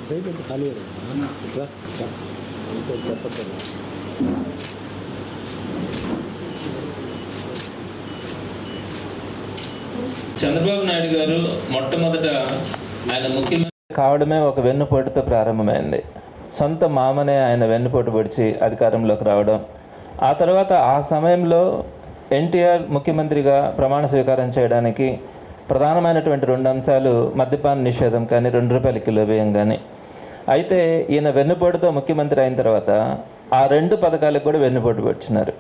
Side అంతా ఖాళీ ఇట్లా అంతే చెప్పచ్చు. చంద్రబాబు నాయుడు గారు మొట్టమొదట ఆయన ముఖ్యమంత్రి కావడమే ఒక వెన్నుపోటుతో ప్రారంభమైంది. సొంత మామనే ఆయన వెన్నుపోటు పొడిచి అధికారంలోకి రావడం, ఆ తర్వాత ఆ సమయంలో ఎన్టీఆర్ ముఖ్యమంత్రిగా ప్రమాణ స్వీకారం చేయడానికి ప్రధానమైనటువంటి 2 అంశాలు మద్యపాన నిషేధం కానీ, ₹2 కిలో బియ్యం కానీ. అయితే ఈయన వెన్నుపోటుతో ముఖ్యమంత్రి అయిన తర్వాత ఆ 2 పథకాలకు కూడా వెన్నుపోటు పొడిచినారు.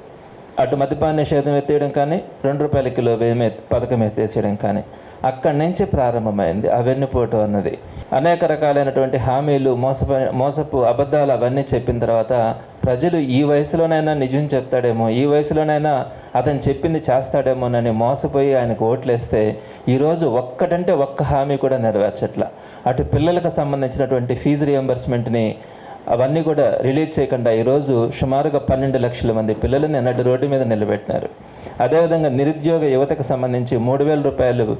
అటు మద్యపాన నిషేధం ఎత్తేయడం కానీ, ₹2 కిలో బియ్యం పథకం ఎత్తేసేయడం కానీ. అక్కడి నుంచి ప్రారంభమైంది ఆ వెన్నుపోటు అన్నది. అనేక రకాలైనటువంటి హామీలు, మోసపు అబద్ధాలు అవన్నీ చెప్పిన తర్వాత ప్రజలు ఈ వయసులోనైనా నిజం చెప్తాడేమో, ఈ వయసులోనైనా అతను చెప్పింది చేస్తాడేమోనని మోసపోయి ఆయనకు ఓట్లేస్తే ఈరోజు ఒక్క హామీ కూడా నెరవేర్చట్లా. అటు పిల్లలకు సంబంధించినటువంటి ఫీజు రియంబర్స్మెంట్ని అవన్నీ కూడా రిలీజ్ చేయకుండా ఈరోజు సుమారుగా 12 లక్షల మంది పిల్లలని నడి రోడ్డు మీద నిలబెట్టినారు. అదేవిధంగా నిరుద్యోగ యువతకు సంబంధించి ₹3,000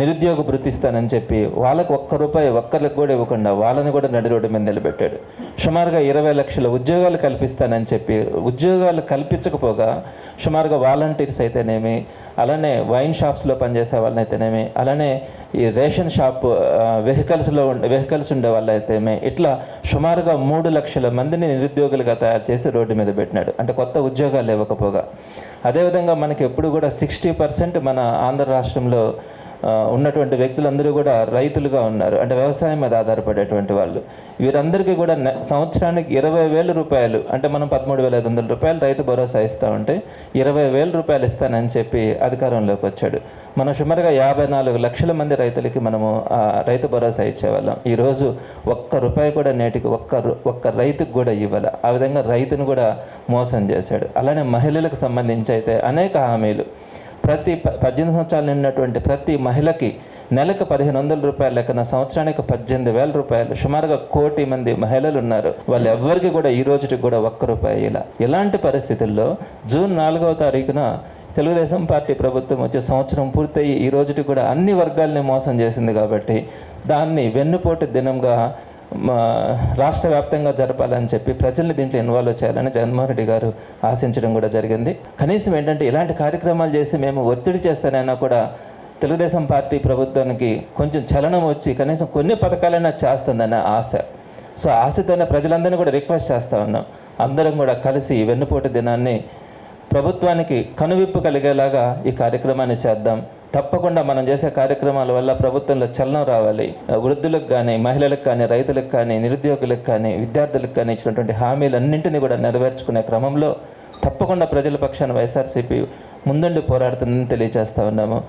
నిరుద్యోగ భృతి ఇస్తానని చెప్పి వాళ్ళకు ₹1 ఒక్కరికి కూడా ఇవ్వకుండా వాళ్ళని కూడా నడి రోడ్డు మీద నిలబెట్టాడు. సుమారుగా 20 లక్షల ఉద్యోగాలు కల్పిస్తానని చెప్పి ఉద్యోగాలు కల్పించకపోగా సుమారుగా వాలంటీర్స్ అయితేనేమి, అలానే వైన్ షాప్స్లో పనిచేసే వాళ్ళైతేనేమి, అలానే ఈ రేషన్ షాప్ వెహికల్స్ ఉండే వాళ్ళైతేనే ఇట్లా సుమారుగా 3 లక్షల మందిని నిరుద్యోగులుగా తయారు చేసి రోడ్డు మీద పెట్టినాడు. అంటే కొత్త ఉద్యోగాలు ఇవ్వకపోగా. అదేవిధంగా మనకి ఎప్పుడు కూడా 60% మన ఆంధ్ర రాష్ట్రంలో ఉన్నటువంటి వ్యక్తులందరూ కూడా రైతులుగా ఉన్నారు. అంటే వ్యవసాయం మీద ఆధారపడేటువంటి వాళ్ళు. వీరందరికీ కూడా సంవత్సరానికి ₹20,000, అంటే మనం ₹13,500 రైతు భరోసా ఇస్తూ ఉంటే ₹20,000 ఇస్తానని చెప్పి అధికారంలోకి వచ్చాడు. మనం సుమారుగా 54 లక్షల మంది రైతులకి మనము రైతు భరోసా ఇచ్చేవాళ్ళం. ఈరోజు ₹1 కూడా నేటికి ఒక్క రైతుకు కూడా ఇవ్వాలి. ఆ విధంగా రైతును కూడా మోసం చేశాడు. అలానే మహిళలకు సంబంధించి అయితే అనేక హామీలు. ప్రతి 18 సంవత్సరాలు నిండినటువంటి ప్రతి మహిళకి నెలకు ₹1,500 లెక్కన సంవత్సరానికి ₹18,000. సుమారుగా 1 కోటి మంది మహిళలు ఉన్నారు. వాళ్ళు ఎవ్వరికి కూడా ఈ రోజుకి కూడా ₹1 ఇలా. ఇలాంటి పరిస్థితుల్లో జూన్ 4వ తారీఖున తెలుగుదేశం పార్టీ ప్రభుత్వం వచ్చే సంవత్సరం పూర్తయి ఈ రోజుకి కూడా అన్ని వర్గాల్ని మోసం చేసింది కాబట్టి దాన్ని వెన్నుపోటు దినంగా రాష్ట్ర వ్యాప్తంగా జరపాలని చెప్పి ప్రజల్ని దీంట్లో ఇన్వాల్వ్ చేయాలని జగన్మోహన్ రెడ్డి గారు ఆశించడం కూడా జరిగింది. కనీసం ఏంటంటే ఇలాంటి కార్యక్రమాలు చేసి మేము ఒత్తిడి చేస్తానైనా కూడా తెలుగుదేశం పార్టీ ప్రభుత్వానికి కొంచెం చలనం వచ్చి కనీసం కొన్ని పథకాలైనా చేస్తుందనే ఆశ. సో ఆశతోనే ప్రజలందరినీ కూడా రిక్వెస్ట్ చేస్తూ ఉన్నాం. అందరం కూడా కలిసి వెన్నుపోటు దినాన్ని ప్రభుత్వానికి కనువిప్పు కలిగేలాగా ఈ కార్యక్రమాన్ని చేద్దాం. తప్పకుండా మనం చేసే కార్యక్రమాల వల్ల ప్రభుత్వంలో చలనం రావాలి. వృద్ధులకు కానీ, మహిళలకు కానీ, రైతులకు కానీ, నిరుద్యోగులకు కానీ, విద్యార్థులకు కానీ ఇచ్చినటువంటి హామీలన్నింటినీ కూడా నెరవేర్చుకునే క్రమంలో తప్పకుండా ప్రజల పక్షాన వైఎస్ఆర్సీపీ ముందుండి పోరాడుతుందని తెలియజేస్తా ఉన్నాము.